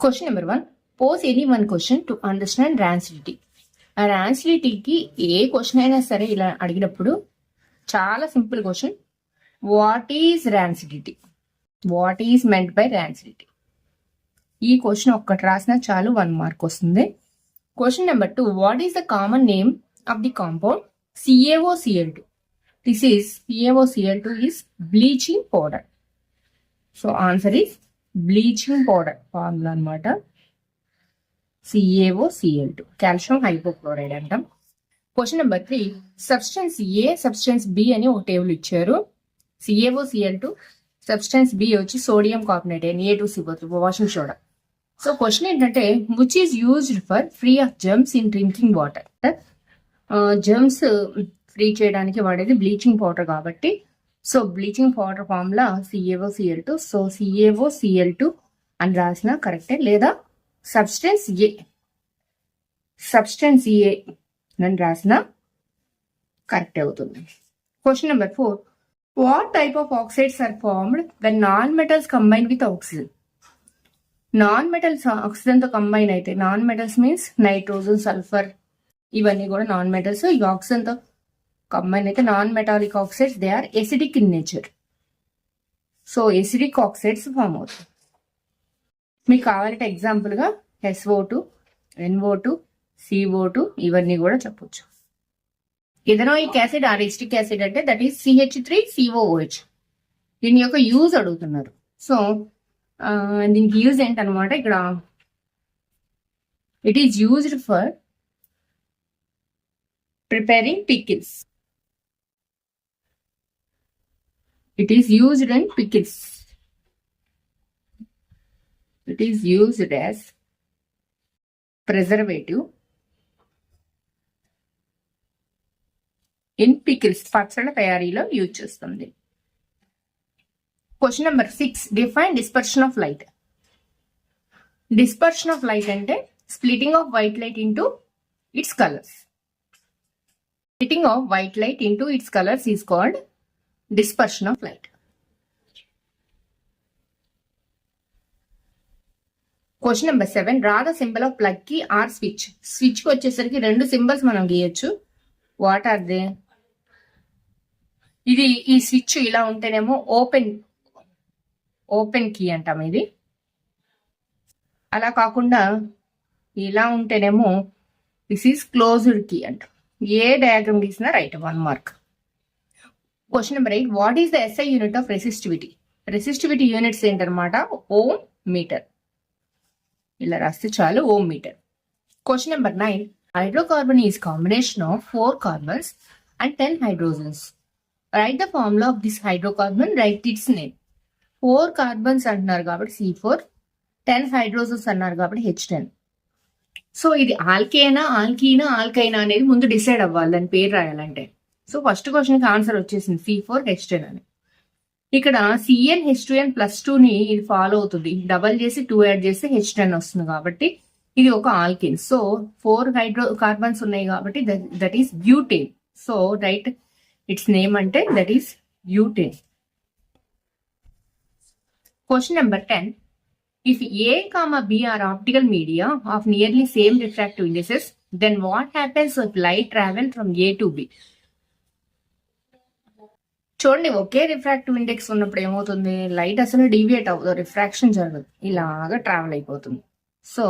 Question number 1. Pose any one question to understand rancidity. ఆ rancidityకి ఏ question అయినా సరే ఇలా అడిగినప్పుడు చాలా simple question, what is rancidity? What is meant by rancidity? ఈ క్వశ్చన్ ఒక్కటి రాసినా చాలు 1 మార్క్ వస్తుంది. Question number 2. What is the common name of the compound CaOCl2? This is CaOCl2 is bleaching powder. So answer is bleaching powder formula అనమాట. CaOCl2 calcium hypochlorite అంటాం. Question number 3. Substance A, substance B అని ఒక table ఇచ్చారు. CaOCl2, substance B వచ్చి sodium carbonate Na2CO3 washing soda. So question ఏంటంటే which is used for free of germs in drinking water. Germs free చేయడానికి వాడేది bleaching powder కాబట్టి, so bleaching powder formula CaOCl2. So CaOCl2 అని రాసిన కరెక్టే, లేదా substance ఏ అని రాసిన కరెక్ట్ అవుతుంది. Question number 4. What type of oxides are formed when non metals combine with oxygen? Non metals oxygen తో కంబైన్ అయితే, non metals means nitrogen, sulphur, ఇవన్నీ కూడా నాన్ మెటల్స్. ఈ ఆక్సిజన్ తో కంబైన్ అయితే non metallic oxides, they are acidic in nature. So acidic oxides form అవుతాయి. మీకు కావాలంటే ఎగ్జాంపుల్ గా SO2, NO2, CO2 ఇవన్నీ కూడా చెప్పొచ్చు. ఇథనాయిక్ యాసిడ్ ఆర్ ఎసిటిక్ యాసిడ్ అంటే దట్ ఈస్ CH3COOH. దీని యొక్క యూజ్ అడుగుతున్నారు. సో దీనికి యూజ్ ఏంటనమాట, ఇక్కడ it is used for preparing pickles. It is used in pickles. It is used as preservative in pickles. పచ్చళ్ళ తయారీలో యూజ్ చేస్తుంది. Question number 6. Define dispersion of light. Dispersion of light అంటే splitting of white light into its colours. Splitting of white light into its colours is called dispersion of light. Question number 7. Draw the symbol of plug key or switch. Switch కి వచ్చేసరికి 2 symbols మనం గీయచ్చు. What are they? ఇది ఈ switch ఇలా ఉంటేనేమో open key అంటాం ఇది. అలా కాకుండా ఇలా ఉంటేనేమో దిస్ ఈస్ క్లోజ్డ్ కీ అంటాం. ఏ డయాగ్రామ్ గీసినా right, 1 mark. Question number 8. What is the SI unit of resistivity? Resistivity units ఏంటనమాట, ఓం మీటర్. ఇలా రాస్తే చాలు, ohm metre. Question number 9. Hydrocarbon is combination of 4 carbons and 10 hydrogens. Write the formula of this hydrocarbon, write its name. 4 carbons అంటున్నారు కాబట్టి C4, 10 hydrogens అన్నారు కాబట్టి H10. So ఇది ఆల్కీనా అనేది ముందు డిసైడ్ అవ్వాలి దాని పేరు రాయాలంటే. సో ఫస్ట్ క్వశ్చన్కి ఆన్సర్ వచ్చేసింది C4H10 అని. ఇక్కడ CnH2n+2ని ఇది ఫాలో అవుతుంది. డబల్ చేసి 2 యాడ్ చేస్తే H10 వస్తుంది కాబట్టి ఇది ఒక ఆల్కిన్. సో 4 హైడ్రో కార్బన్స్ ఉన్నాయి కాబట్టి that is butane. So write its name అంటే that is butane. Question number 10. If A, B are optical media of nearly same refractive indices, then what happens if light travel from A to B? చూడండి, ఒకే refractive index ఉన్నప్పుడు ఏమవుతుంది, light అసలు deviate అవ్వదు, refraction జరగదు, ఇలాగా travel అయిపోతుంది. So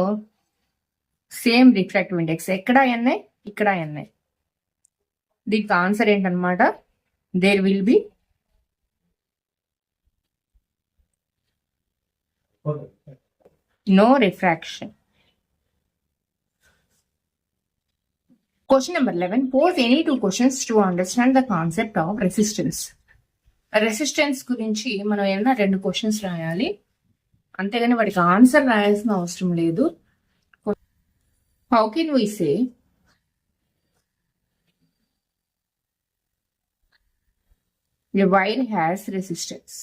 same refractive index, ఎక్కడ NI, ఇక్కడ NI. దీనికి ఆన్సర్ ఏంటనమాట, there will be no refraction. Question number 11. Pose any 2 questions to understand the concept of resistance. Resistance గురించి మనం ఏమైనా 2 క్వశ్చన్స్ రాయాలి, అంతేగాని వాటికి ఆన్సర్ రాయాల్సిన అవసరం లేదు. How can we say a wire has resistance?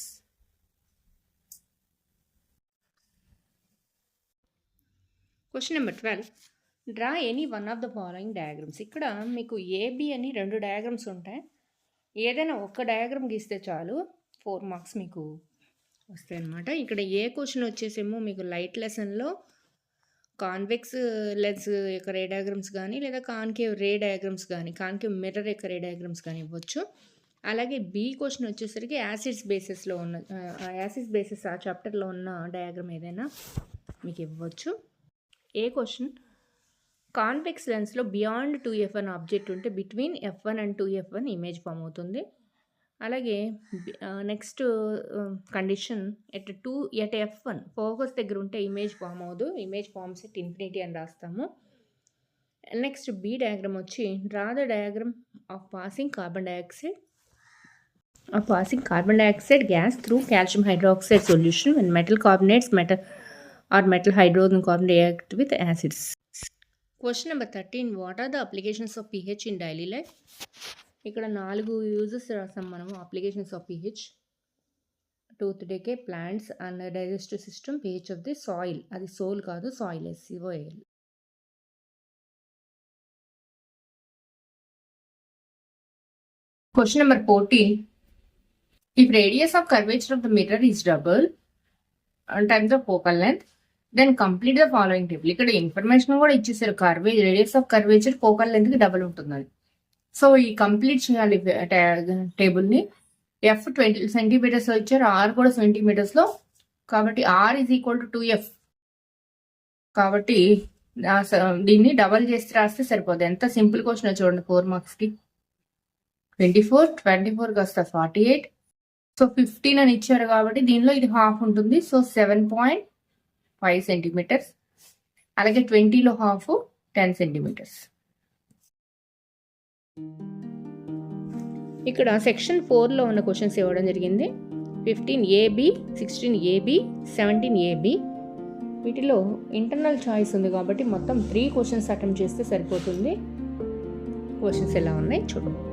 Question number 12. Draw any one of the following diagrams. ఇక్కడ మీకు AB అని 2 డయాగ్రామ్స్ ఉంటాయి. ఏదైనా ఒక్క డయాగ్రామ్ గీస్తే చాలు, 4 మార్క్స్ మీకు వస్తాయి అన్నమాట. ఇక్కడ ఏ క్వశ్చన్ వచ్చేసేమో మీకు లైట్ లెసన్లో కాన్వెక్స్ లెన్స్ యొక్క రే డయాగ్రమ్స్ కానీ లేదా కాన్కేవ్ రే డయాగ్రమ్స్ కానీ కాన్కేవ్ మిర్రర్ యొక్క రే డయాగ్రమ్స్ కానీ ఇవ్వచ్చు. అలాగే బి క్వశ్చన్ వచ్చేసరికి యాసిడ్స్ బేసిస్లో ఉన్న యాసిడ్స్ బేసిస్ ఆ చాప్టర్లో ఉన్న డయాగ్రమ్ ఏదైనా మీకు ఇవ్వచ్చు. ఏ క్వశ్చన్ కాన్వెక్స్ లెన్స్లో బియాండ్ 2f1 ఆబ్జెక్ట్ ఉంటే between f1 and 2f1 image form అవుతుంది. అలాగే next condition at f1 focus దగ్గర ఉంటే ఇమేజ్ ఫామ్ అవ్వదు, ఇమేజ్ ఫార్మ్స్ ఎట్ ఇన్ఫినిటీ అని రాస్తాము. నెక్స్ట్ బి డయాగ్రామ్ వచ్చి draw the diagram of passing carbon dioxide gas through calcium hydroxide solution when metal carbonates metal hydrogen carbon react with acids. Question number 13. What are the applications of pH in daily life? ఇక్కడ 4 uses రాసాం మనము applications of pH. Tooth decay, plants and digestive system, pH of the soil, అది soul కాదు soil SCOAL. Question number 14. If radius of curvature of the mirror is double times the focal length, then complete the following table. ఇక్కడ information కూడా ఇచ్చేసారు, radius of curvature focal length కి double ఉంటుందని. So ఈ complete చేయాలి టేబుల్ని. F 20 సెంటీమీటర్స్లో ఇచ్చారు, are కూడా సెంటీమీటర్స్లో, కాబట్టి are is equal to 2f. కాబట్టి దీన్ని డబల్ చేసి రాస్తే సరిపోతుంది. ఎంత సింపుల్ క్వశ్చన్ చూడండి. 4 మార్క్స్కి 24 కాస్త 48. సో 15 అని ఇచ్చారు కాబట్టి దీనిలో ఇది హాఫ్ ఉంటుంది. So 7.5 centimetres. అలాగే 20లో హాఫ్ 10 సెంటీమీటర్స్. ఇక్కడ సెక్షన్ 4లో ఉన్న క్వశ్చన్స్ ఇవ్వడం జరిగింది. 15AB, 16AB, 17AB. వీటిలో ఇంటర్నల్ చాయిస్ ఉంది కాబట్టి మొత్తం 3 క్వశ్చన్స్ అటెంప్ట్ చేస్తే సరిపోతుంది. క్వశ్చన్స్ ఎలా ఉన్నాయి చూడండి.